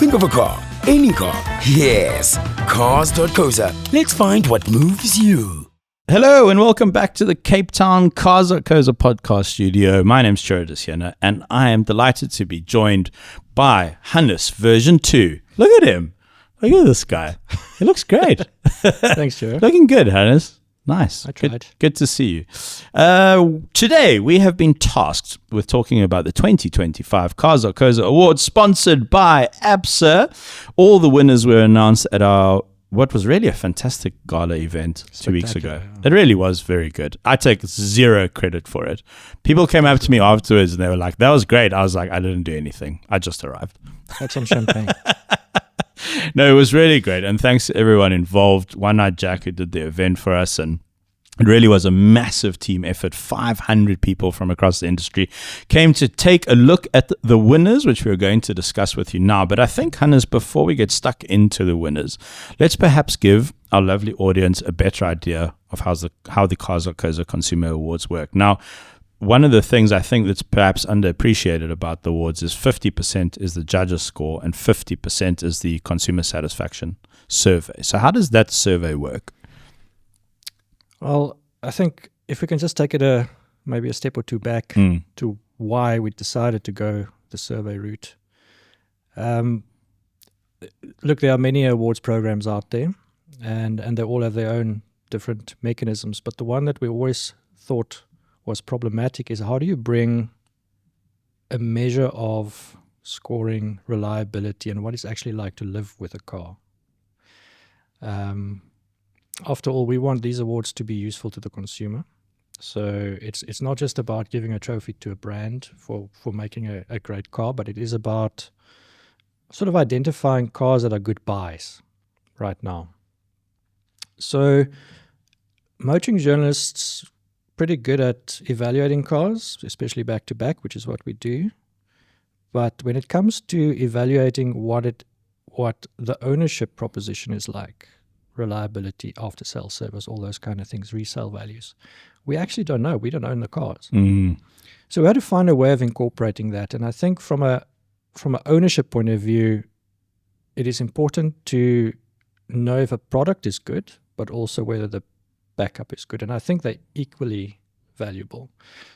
Think of a car, any car. Yes, Cars.co.za. Let's find what moves you. Hello and welcome back to the Cape Town Cars.co.za podcast studio. My name's Ciro, Siena, and I am delighted to be joined by Hannes version 2. Look at him. Look at this guy. He looks great. Thanks, Ciro. Looking good, Hannes. Nice. I tried. Good to see you. Today, we have been tasked with talking about the 2025 Cars.co.za Awards sponsored by ABSA. All the winners were announced at our what was really a fantastic gala event 2 weeks ago. Yeah. It really was very good. I take zero credit for it. People came up to me afterwards and they were like, that was great. I was like, I didn't do anything. I just arrived. Had some champagne. No, it was really great. And thanks to everyone involved. One Night Jack, who did the event for us. And it really was a massive team effort. 500 people from across the industry came to take a look at the winners, which we're going to discuss with you now. But I think, Hannes, before we get stuck into the winners, let's perhaps give our lovely audience a better idea of how the Cars.co.za Consumer Awards work. Now, one of the things I think that's perhaps underappreciated about the awards is 50% is the judges' score and 50% is the consumer satisfaction survey. So how does that survey work? Well, I think if we can just take it maybe a step or two back to why we decided to go the survey route. Look, there are many awards programs out there, and they all have their own different mechanisms. But the one that we always thought was problematic is how do you bring a measure of scoring reliability and what it's actually like to live with a car. After all, we want these awards to be useful to the consumer. So it's not just about giving a trophy to a brand for making a great car, but it is about sort of identifying cars that are good buys right now. So motoring journalists pretty good at evaluating cars, especially back-to-back, which is what we do. But when it comes to evaluating what the ownership proposition is like, reliability, after-sales service, all those kind of things, resale values, we actually don't know. We don't own the cars. So we had to find a way of incorporating that. And I think from an ownership point of view, it is important to know if a product is good, but also whether the backup is good. And I think they're equally valuable.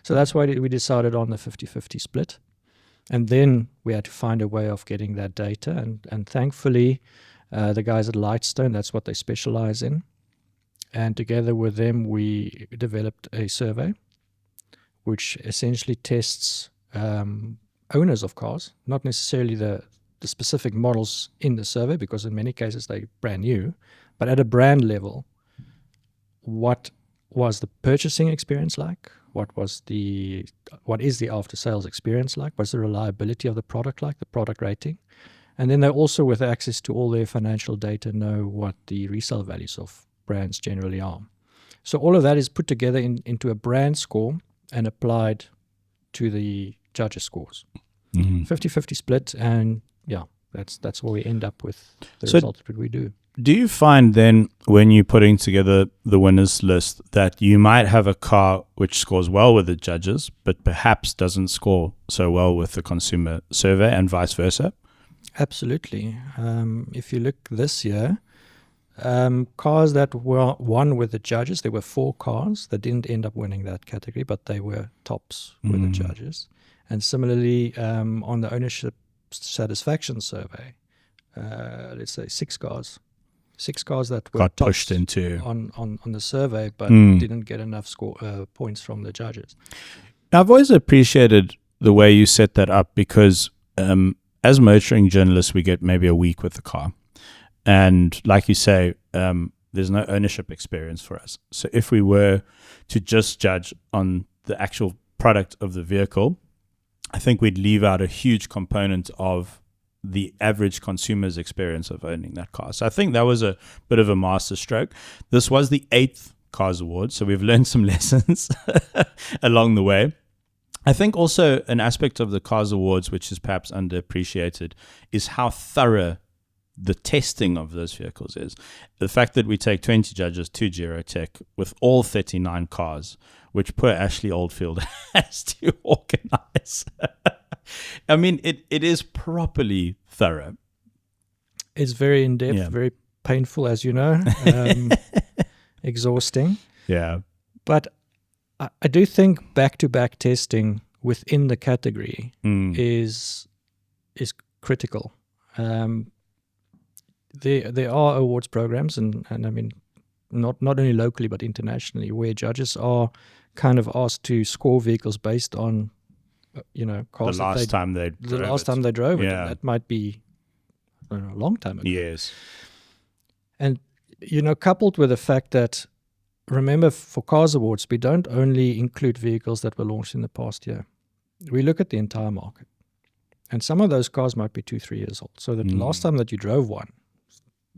So that's why we decided on the 50-50 split. And then we had to find a way of getting that data. And thankfully, the guys at Lightstone, that's what they specialize in. And together with them, we developed a survey, which essentially tests owners of cars, not necessarily the specific models in the survey, because in many cases they're brand new, but at a brand level, what was the purchasing experience like? What is the after sales experience like? What's the reliability of the product like? The product rating, and then they also, with access to all their financial data, know what the resale values of brands generally are. So all of that is put together into a brand score and applied to the judges' scores. 50-50 split, and yeah, that's where we end up with the result that we do. Do you find then, when you're putting together the winners list, that you might have a car which scores well with the judges, but perhaps doesn't score so well with the consumer survey, and vice versa? Absolutely. If you look this year, cars that won with the judges, there were 4 cars that didn't end up winning that category, but they were tops with the judges. And similarly, on the ownership satisfaction survey, let's say 6 cars. 6 cars that were got pushed into on the survey, but didn't get enough points from the judges. Now, I've always appreciated the way you set that up, because as motoring journalists, we get maybe a week with the car. And like you say, there's no ownership experience for us. So if we were to just judge on the actual product of the vehicle, I think we'd leave out a huge component of the average consumer's experience of owning that car. So I think that was a bit of a masterstroke. This was the 8th Cars Awards, so we've learned some lessons along the way. I think also an aspect of the Cars Awards, which is perhaps underappreciated, is how thorough the testing of those vehicles is. The fact that we take 20 judges to Girotech with all 39 cars, which poor Ashley Oldfield has to organize. I mean, it is properly thorough. It's very in-depth, Yeah. very painful, as you know, exhausting. Yeah. But I do think back-to-back testing within the category is critical. There are awards programs, and I mean, not only locally but internationally, where judges are kind of asked to score vehicles based on, cars The last time they drove it. Yeah. And that might be a long time ago. Yes. And coupled with the fact that, remember, for Cars Awards, we don't only include vehicles that were launched in the past year. We look at the entire market. And some of those cars might be 2-3 years old. So the last time that you drove one,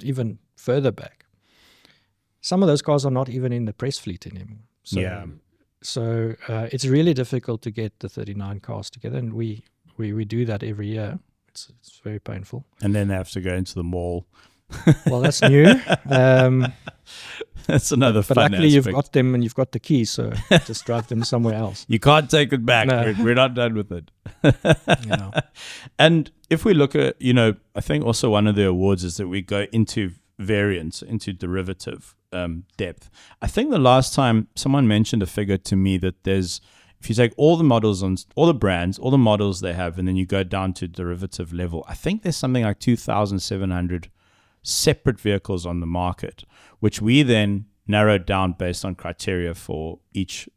even further back, some of those cars are not even in the press fleet anymore. So it's really difficult to get the 39 cars together. And we do that every year. It's very painful. And then they have to go into the mall. Well, that's new. That's another but fun luckily aspect. you've got them and you've got the keys, so just drive them somewhere else. You can't take it back. No. We're not done with it. Yeah. And if we look at, I think also one of the awards is that we go into variance, into derivative depth. I think the last time someone mentioned a figure to me that if you take all the models on all the brands, all the models they have, and then you go down to derivative level, I think there's something like 2,700 separate vehicles on the market, which we then narrowed down based on criteria for each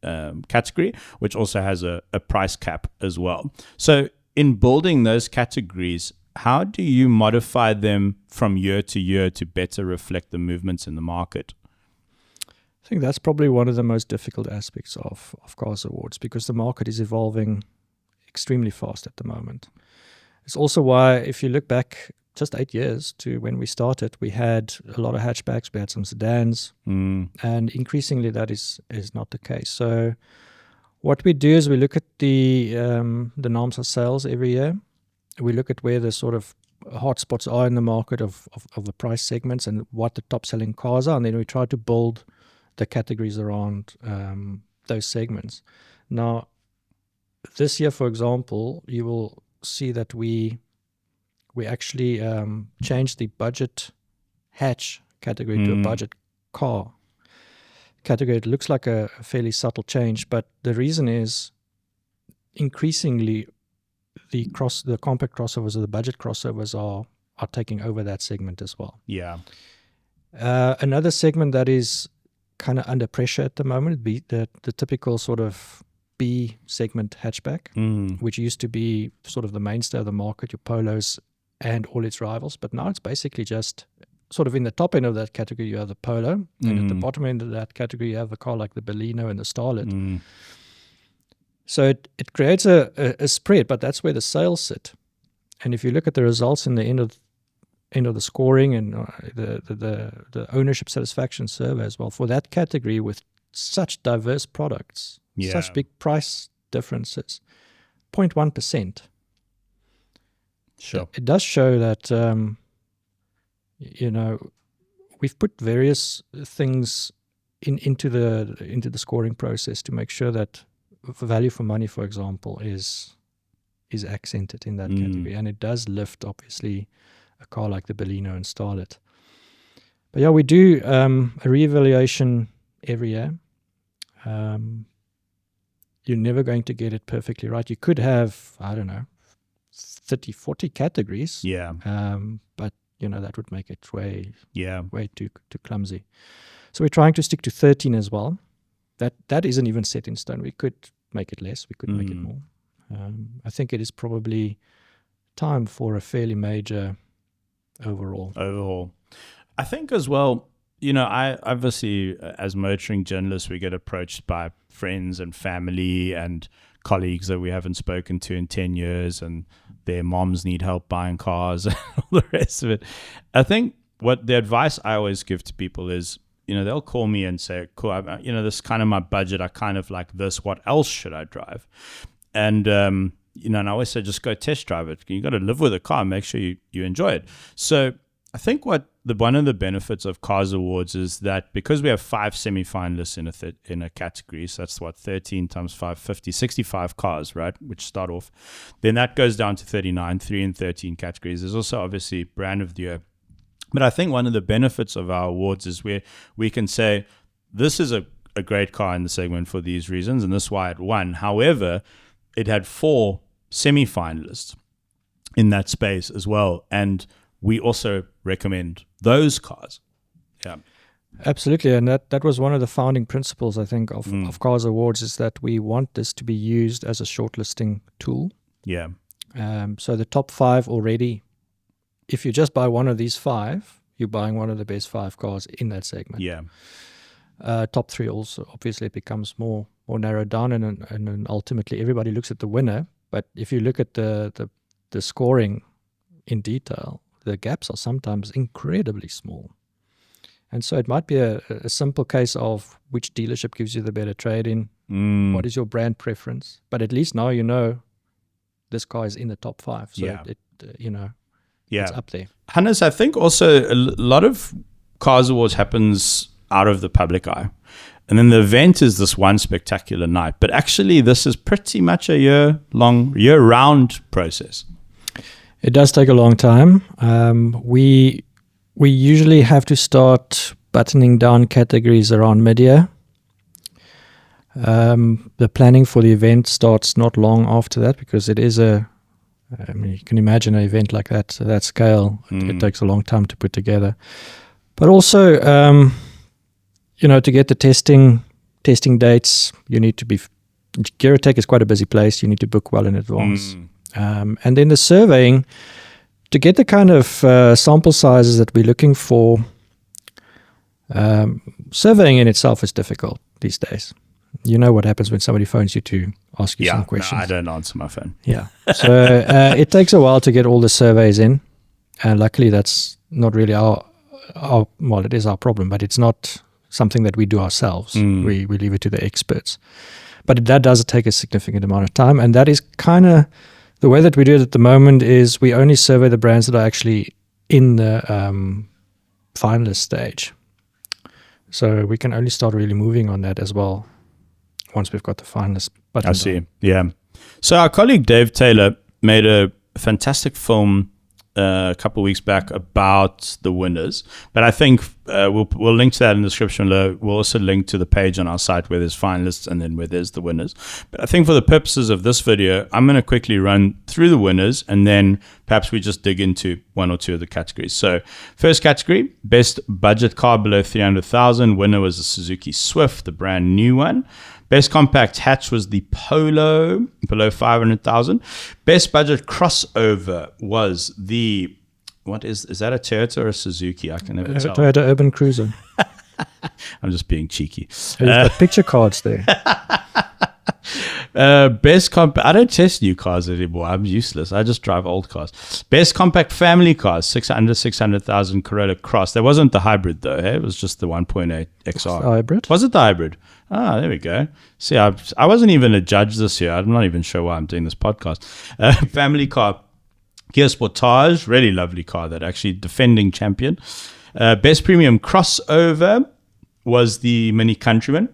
category, which also has a price cap as well. So in building those categories, how do you modify them from year to year to better reflect the movements in the market? I think that's probably one of the most difficult aspects of Cars Awards, because the market is evolving extremely fast at the moment. It's also why, if you look back just 8 years to when we started, we had a lot of hatchbacks, we had some sedans, and increasingly that is not the case. So what we do is we look at the norms of sales every year. We look at where the sort of hotspots are in the market of the price segments and what the top selling cars are, and then we try to build the categories around those segments. Now, this year, for example, you will see that we actually changed the budget hatch category to a budget car category. It looks like a fairly subtle change, but the reason is increasingly the compact crossovers or the budget crossovers are taking over that segment as well. Yeah. Another segment that is kind of under pressure at the moment would be the typical sort of B segment hatchback, which used to be sort of the mainstay of the market, your Polos and all its rivals. But now it's basically just sort of in the top end of that category, you have the Polo, and at the bottom end of that category, you have a car like the Baleno and the Starlet. So it creates a spread, but that's where the sales sit. And if you look at the results in the end of the scoring and the ownership satisfaction survey as well, for that category with such diverse products, such big price differences, 0.1%. Sure. It does show that we've put various things into the scoring process to make sure that value for money, for example, is accented in that category, and it does lift obviously a car like the Baleno and Starlet. But yeah, we do a reevaluation every year. You're never going to get it perfectly right. You could have, I don't know, 30, 40 categories. Yeah. But that would make it way too clumsy. So we're trying to stick to 13 as well. That isn't even set in stone. We could make it less. We could make it more. I think it is probably time for a fairly major overhaul. I think as well, I obviously, as motoring journalists, we get approached by friends and family and colleagues that we haven't spoken to in 10 years, and their moms need help buying cars and all the rest of it. I think what the advice I always give to people is, they'll call me and say, cool, this is kind of my budget. I kind of like this. What else should I drive? And, and I always say, just go test drive it. You got to live with a car and make sure you enjoy it. So I think one of the benefits of Cars Awards is that because we have 5 semi-finalists in a category, so that's 13 times 5, 50, 65 cars, right, which start off. Then that goes down to 39, 3 and 13 categories. There's also obviously brand of the year But I think one of the benefits of our awards is where we can say, this is a great car in the segment for these reasons, and this is why it won. However, it had 4 semi-finalists in that space as well, and we also recommend those cars. Yeah. Absolutely, and that was one of the founding principles, I think, of Cars Awards, is that we want this to be used as a shortlisting tool. Yeah. So the top 5 already, if you just buy one of these 5, you're buying one of the best 5 cars in that segment. Yeah. Top 3 also, obviously, it becomes more narrowed down, and then ultimately everybody looks at the winner. But if you look at the scoring in detail, the gaps are sometimes incredibly small. And so it might be a simple case of which dealership gives you the better trade-in, what is your brand preference. But at least now you know this car is in the top 5. So it's up there. Hannes, I think also a lot of Cars Awards happens out of the public eye. And then the event is this one spectacular night. But actually, this is pretty much a year-round process. It does take a long time. We usually have to start buttoning down categories around mid-year. The planning for the event starts not long after that, because it is you can imagine an event like that scale. It takes a long time to put together. But also, to get the testing dates, you need to be. Geratech is quite a busy place. You need to book well in advance. And then the surveying, to get the kind of sample sizes that we're looking for, surveying in itself is difficult these days. You know what happens when somebody phones you to ask you some questions. No, I don't answer my phone. Yeah. So it takes a while to get all the surveys in. And luckily that's not really it is our problem, but it's not something that we do ourselves. We leave it to the experts. But that does take a significant amount of time. And that is kind of the way that we do it at the moment, is we only survey the brands that are actually in the finalist stage. So we can only start really moving on that as well once we've got the finalist button. I see. Yeah. So our colleague Dave Taylor made a fantastic film a couple of weeks back about the winners, but I think we'll link to that in the description below. We'll also link to the page on our site where there's finalists and then where there's the winners. But I think for the purposes of this video, I'm going to quickly run through the winners, and then perhaps we just dig into one or two of the categories. So first category, best budget car below 300,000. Winner was the Suzuki Swift, the brand new one. Best compact hatch was the Polo, below 500,000. Best budget crossover was the, what is that a Toyota or a Suzuki? I can never tell. Toyota Urban Cruiser. I'm just being cheeky. You've got picture cards there. Best compact, I don't test new cars anymore. I'm useless. I just drive old cars. Best compact family cars, under 600,000 Corolla Cross. There wasn't the hybrid though. It was just the 1.8 XR. Hybrid? Was it the hybrid? Ah, there we go. See, I wasn't even a judge this year. I'm not even sure why I'm doing this podcast. Family car, Kia Sportage, really lovely car. That actually defending champion. Best premium crossover was the Mini Countryman.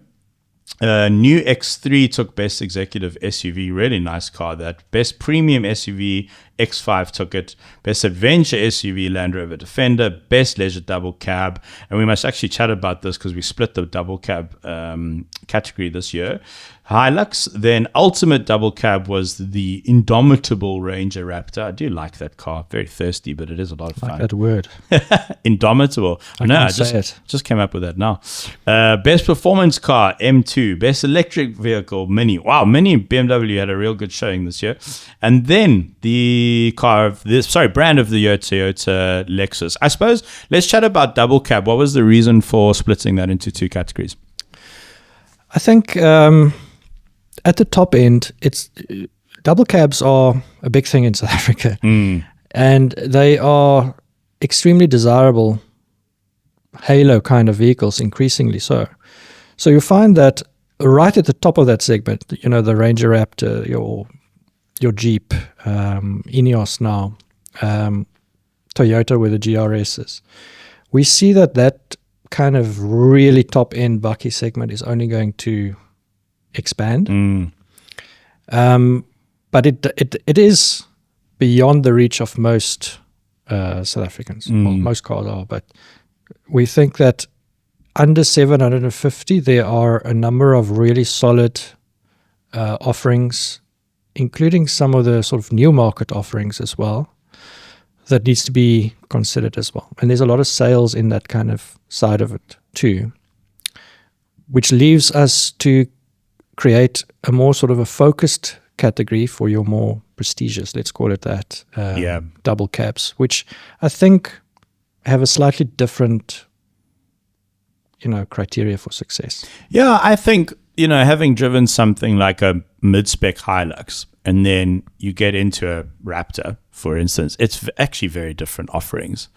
New X3 took best executive SUV, really nice car. That best premium SUV X5 took it. Best adventure SUV Land Rover Defender. Best leisure double cab, and we must actually chat about this because we split the double cab category this year. Hilux. Then ultimate double cab was the indomitable Ranger Raptor. I do like that car. Very thirsty, but it is a lot of fun. Like that word. Indomitable. I just came up with that now. Best performance car, M2. Best electric vehicle, Mini. Wow, Mini and BMW had a real good showing this year. And then the brand of the year, Toyota Lexus. I suppose let's chat about double cab. What was the reason for splitting that into two categories? I think at the top end, it's double cabs are a big thing in South Africa, and they are extremely desirable halo kind of vehicles, increasingly so. So you find that right at the top of that segment, the Ranger Raptor, your Jeep, Ineos now, Toyota with the GRSs, we see that kind of really top end bucky segment is only going to expand. But it is beyond the reach of most South Africans. Well, most cars are, but we think that under 750, there are a number of really solid offerings, including some of the sort of new market offerings as well, that needs to be considered as well. And there's a lot of sales in that kind of side of it too, which leaves us to create a more sort of a focused category for your more prestigious, let's call it that, double cabs, which I think have a slightly different, criteria for success. Yeah, I think, having driven something like a mid-spec Hilux and then you get into a Raptor, for instance, it's actually very different offerings.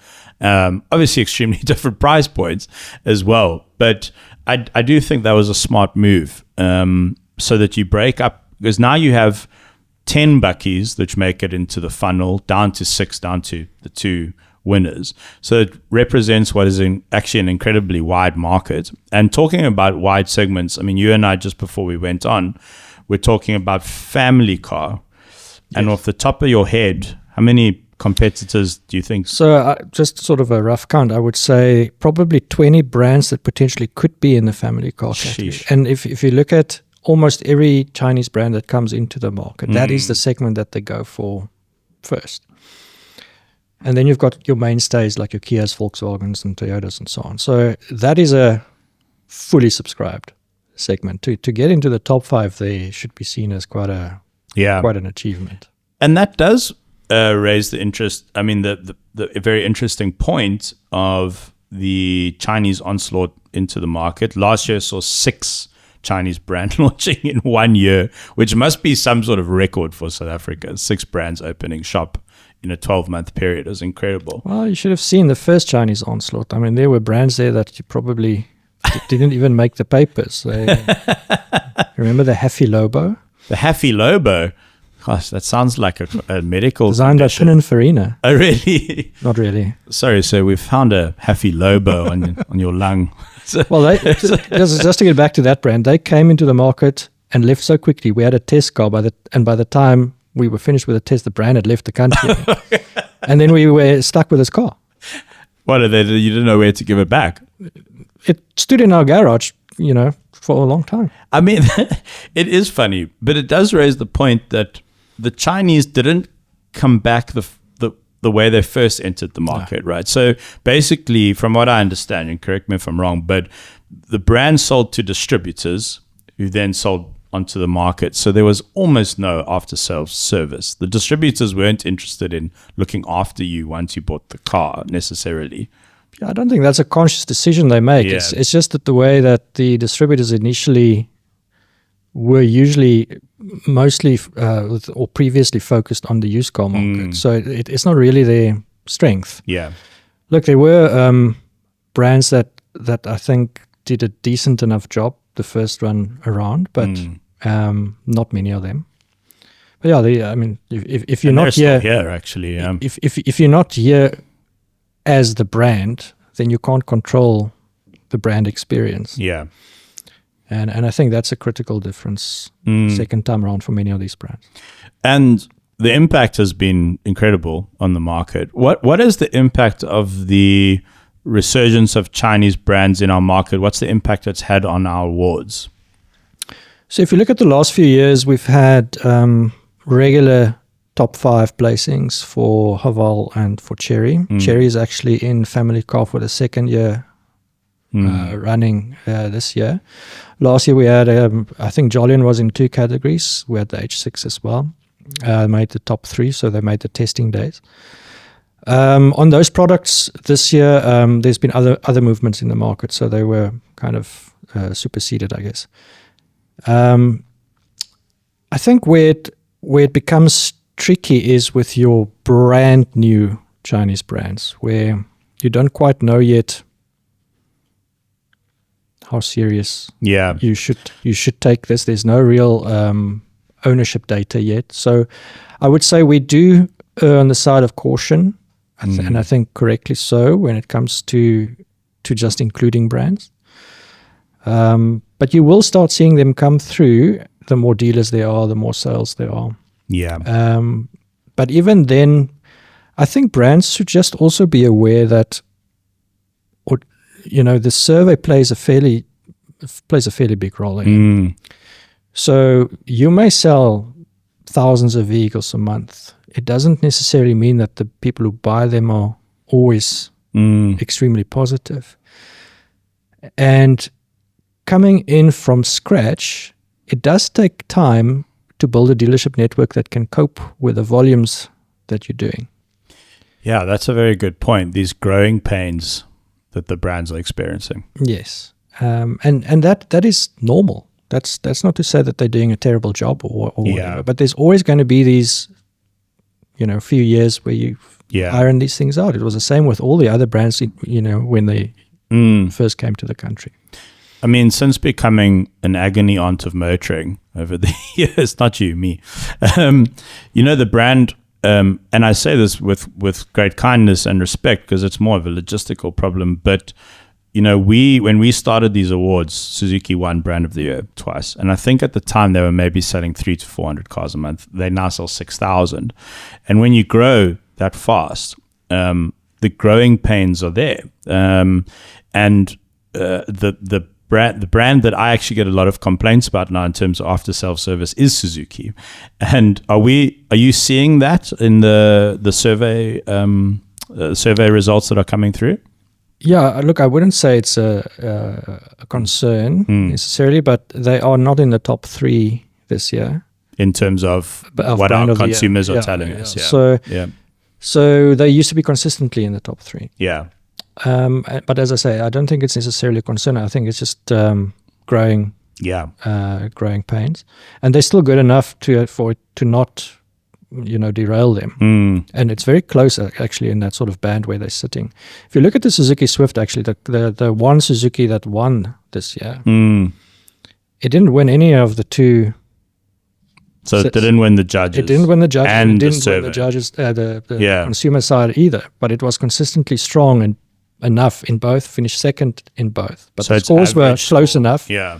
Obviously extremely different price points as well. But I do think that was a smart move, so that you break up, because now you have 10 buckies which make it into the funnel, down to 6, down to the 2 winners. So it represents what is actually an incredibly wide market. And talking about wide segments, I mean, you and I, just before we went on, we're talking about family car. Yes. And off the top of your head, how many competitors do you think? So just sort of a rough count, I would say probably 20 brands that potentially could be in the family car category. Sheesh. And if you look at almost every Chinese brand that comes into the market, that is the segment that they go for first. And then you've got your mainstays like your Kias, Volkswagens, and Toyotas, and so on. So that is a fully subscribed segment. To get into the top 5 there should be seen as quite an achievement. And that does raise the interest. I mean, the very interesting point of the Chinese onslaught into the market. Last year saw 6 Chinese brand launching in 1 year, which must be some sort of record for South Africa. 6 brands opening shop in a 12-month period is incredible. Well, you should have seen the first Chinese onslaught. I mean, there were brands there that you probably didn't even make the papers. Remember the Haffy Lobo? The Haffy Lobo? Gosh, that sounds like a medical designed by Pininfarina. Oh, really? Not really. Sorry, so we found a Haffy Lobo on your lung. Well, just to get back to that brand, they came into the market and left so quickly. We had a test car by the time we were finished with the test, the brand had left the country. And then we were stuck with this car. What, you didn't know where to give it back? It stood in our garage, for a long time. I mean, it is funny, but it does raise the point that the Chinese didn't come back the way they first entered the market, right? So basically, from what I understand, and correct me if I'm wrong, but the brand sold to distributors who then sold onto the market. So there was almost no after-sales service. The distributors weren't interested in looking after you once you bought the car necessarily. Yeah, I don't think that's a conscious decision they make. Yeah. It's just that the way that the distributors initially were usually mostly or previously focused on the used car market. So it's not really their strength. Yeah. Look, there were brands that I think did a decent enough job the first run around, but not many of them. But yeah, if you're not here, actually, if you're not here as the brand, then you can't control the brand experience. Yeah. And I think that's a critical difference second time around for many of these brands. And the impact has been incredible on the market. What is the impact of the resurgence of Chinese brands in our market? What's the impact it's had on our awards? So if you look at the last few years, we've had regular top 5 placings for Haval and for Cherry. Cherry is actually in family car for the second year running this year. Last year we had, I think Jolion was in 2 categories. We had the H6 as well. Made the top 3, so they made the testing days. On those products this year, there's been other movements in the market, so they were kind of superseded, I guess. I think where it becomes tricky is with your brand new Chinese brands, where you don't quite know yet how serious you should take this. There's no real ownership data yet, so I would say we do err on the side of caution. And I think correctly so when it comes to just including brands. But you will start seeing them come through. The more dealers there are, the more sales there are. Yeah. But even then, I think brands should just also be aware that, the survey plays a fairly big role in it. So you may sell thousands of vehicles a month. It doesn't necessarily mean that the people who buy them are always extremely positive. And coming in from scratch, it does take time to build a dealership network that can cope with the volumes that you're doing. Yeah, that's a very good point. These growing pains that the brands are experiencing. Yes. And that is normal. That's not to say that they're doing a terrible job or whatever, but there's always going to be these, few years where you iron these things out. It was the same with all the other brands, when they first came to the country. I mean, since becoming an agony aunt of motoring over the years, not you, me, the brand, and I say this with great kindness and respect because it's more of a logistical problem, but when we started these awards, Suzuki won Brand of the Year twice. And I think at the time they were maybe selling 300 to 400 cars a month. They now sell 6,000. And when you grow that fast, the growing pains are there. And the brand that I actually get a lot of complaints about now in terms of after sales service is Suzuki. And are you seeing that in the survey results that are coming through? Yeah, look, I wouldn't say it's a concern necessarily, but they are not in the top 3 this year. In terms of what our consumers are telling us. Yeah. So they used to be consistently in the top 3. Yeah. But as I say, I don't think it's necessarily a concern. I think it's just growing pains. And they're still good enough for it to not derail them. And it's very close actually in that sort of band where they're sitting. If you look at the Suzuki Swift, actually, the one Suzuki that won this year, it didn't win any of the 2. So it didn't win the judges. It didn't win the judges. And it didn't the survey. win the judges, the consumer side either. But it was consistently strong and enough in both, finished second in both. But so the scores were close enough. Yeah.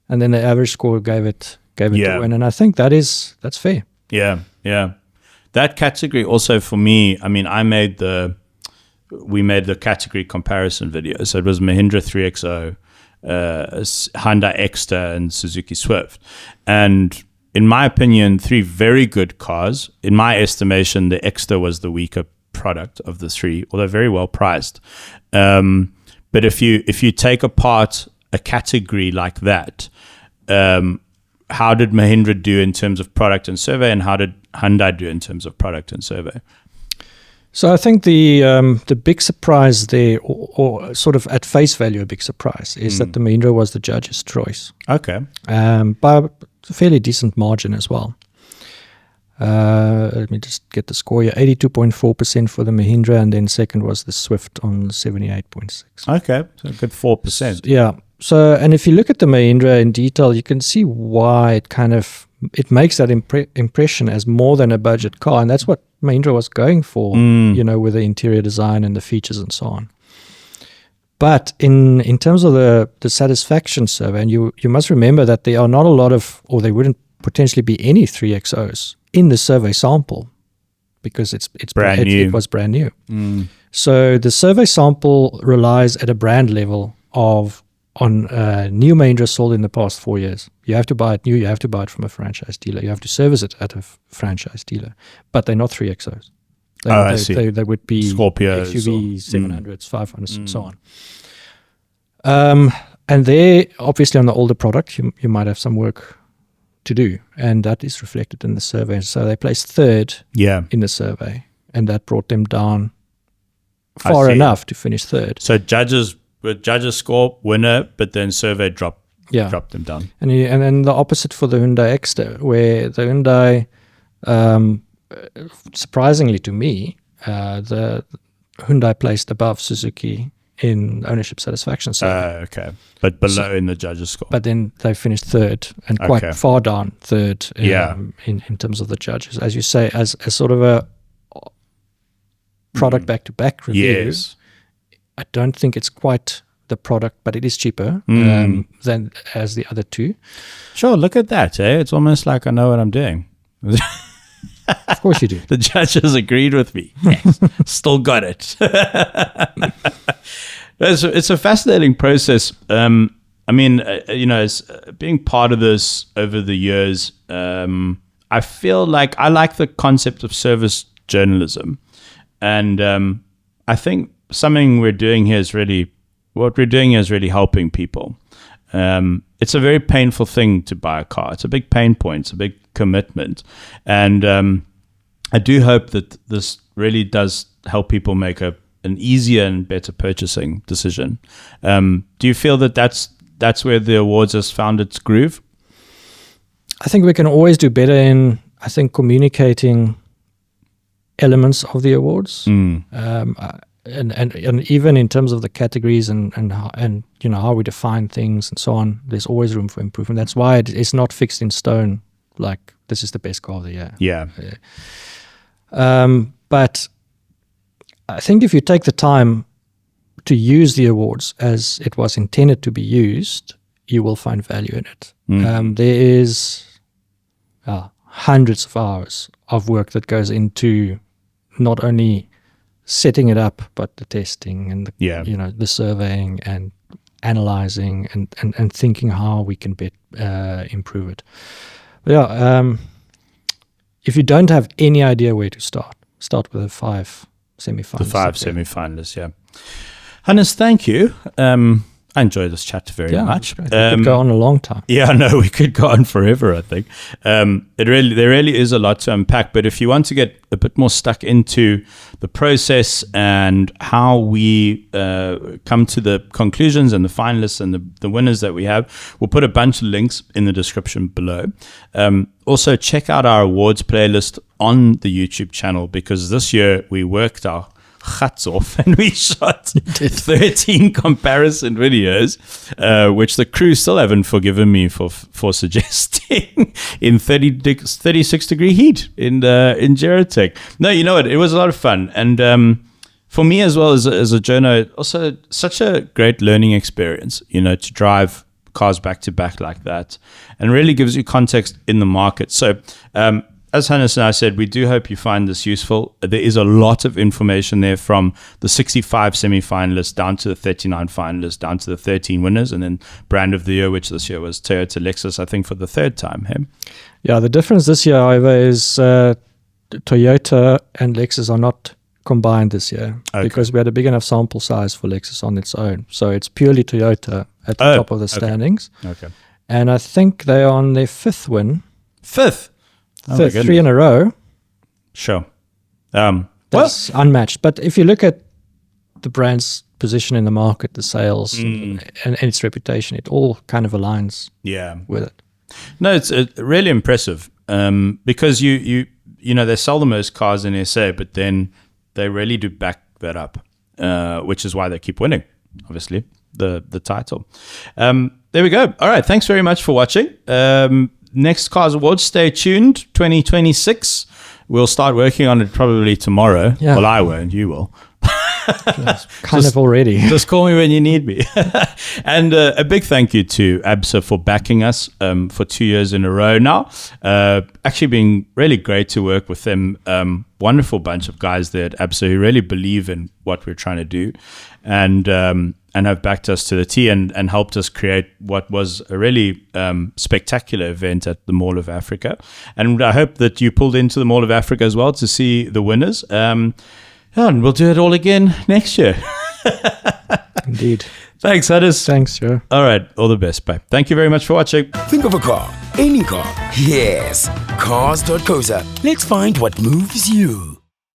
And then the average score gave it to win. And I think that's fair. Yeah. Yeah. That category also for me, I mean, we made the category comparison video. So it was Mahindra 3XO, Hyundai Exter, and Suzuki Swift. And in my opinion, 3 very good cars. In my estimation, the Exter was the weaker product of the 3, although very well priced. But if you take apart a category like that, how did Mahindra do in terms of product and survey, and how did Hyundai do in terms of product and survey? So I think the big surprise there, or sort of at face value, a big surprise, is that the Mahindra was the judge's choice. Okay. By a fairly decent margin as well. Let me just get the score here. 82.4% for the Mahindra, and then second was the Swift on 78.6. Okay, so a good 4%. Yeah. So, and if you look at the Mahindra in detail, you can see why it makes that impression as more than a budget car, and that's what Mahindra was going for, with the interior design and the features and so on. But in terms of the satisfaction survey, and you must remember that there are not a lot of, or there wouldn't potentially be any 3XOs in the survey sample, because it's brand new. It was brand new. So the survey sample relies at a brand level on new Mahindra sold in the past 4 years. You have to buy it new. You have to buy it from a franchise dealer. You have to service it at a franchise dealer. But they're not 3XOs. I see. They would be Scorpios, XUV 700s, 500s, and so on. And there, obviously, on the older product, you might have some work to do, and that is reflected in the survey. So they placed third in the survey, and that brought them down far enough to finish third. So judges score winner, but then survey dropped them down. And then the opposite for the Hyundai Exter, where the Hyundai, surprisingly to me, the Hyundai placed above Suzuki in ownership satisfaction survey. Okay, but below in the judges' score. But then they finished third, and quite far down third in terms of the judges. As you say, as sort of a product back-to-back review. Yes. I don't think it's quite the product, but it is cheaper than as the other 2. Sure, look at that. It's almost like I know what I'm doing. Of course you do. The judges agreed with me. Yes, still got it. It's a fascinating process. I mean, as being part of this over the years, I feel like I like the concept of service journalism. And I think something we're doing here is really helping people. It's a very painful thing to buy a car. It's a big pain point. It's a big commitment. And I do hope that this really does help people make an easier and better purchasing decision. Do you feel that that's where the awards has found its groove? I think we can always do better in, communicating elements of the awards. And even in terms of the categories and how we define things and so on, there's always room for improvement. That's why it's not fixed in stone, like this is the best car of the year. Yeah. But I think if you take the time to use the awards as it was intended to be used, you will find value in it. There is hundreds of hours of work that goes into not only setting it up, but the testing and the surveying and analyzing and thinking how we can improve it. But if you don't have any idea where to start with the 5 semi-finalists. The 5 semi-finalists, yeah. Hannes, thank you. I enjoyed this chat very much. We could go on a long time. Yeah, no, we could go on forever, I think. There really is a lot to unpack, but if you want to get a bit more stuck into the process and how we come to the conclusions and the finalists and the winners that we have, we'll put a bunch of links in the description below. Also, check out our awards playlist on the YouTube channel, because this year we worked our guts off and we shot 13 comparison videos, which the crew still haven't forgiven me for suggesting in 36 degree heat in Gerotech. No, you know what? It was a lot of fun. And for me as well as a journo, also such a great learning experience, to drive cars back to back like that, and really gives you context in the market. So, as Hannes and I said, we do hope you find this useful. There is a lot of information there, from the 65 semi-finalists down to the 39 finalists, down to the 13 winners, and then brand of the year, which this year was Toyota Lexus, I think, for the 3rd time. Hey? Yeah, the difference this year, however, is Toyota and Lexus are not combined this year, because we had a big enough sample size for Lexus on its own. So it's purely Toyota at the top of the standings. Okay. And I think they are on their 5th win. 5th? Oh, 3 in a row. Sure. That's unmatched. But if you look at the brand's position in the market, the sales and its reputation, it all kind of aligns with it. No, it's really impressive, because you they sell the most cars in SA, but then they really do back that up, which is why they keep winning, obviously, the title. There we go. All right. Thanks very much for watching. Next Cars Awards, stay tuned. 2026. We'll start working on it probably tomorrow. Yeah. Well, I won't. You will. kind of already. Just call me when you need me. And a big thank you to ABSA for backing us for 2 years in a row now. Actually been really great to work with them. Wonderful bunch of guys there at ABSA who really believe in what we're trying to do, and have backed us to the T and helped us create what was a really spectacular event at the Mall of Africa. And I hope that you pulled into the Mall of Africa as well to see the winners. And we'll do it all again next year. Indeed. Thanks, Hannes. Thanks, Ciro. All right. All the best. Bye. Thank you very much for watching. Think of a car, any car. Yes, Cars.co.za. Let's find what moves you.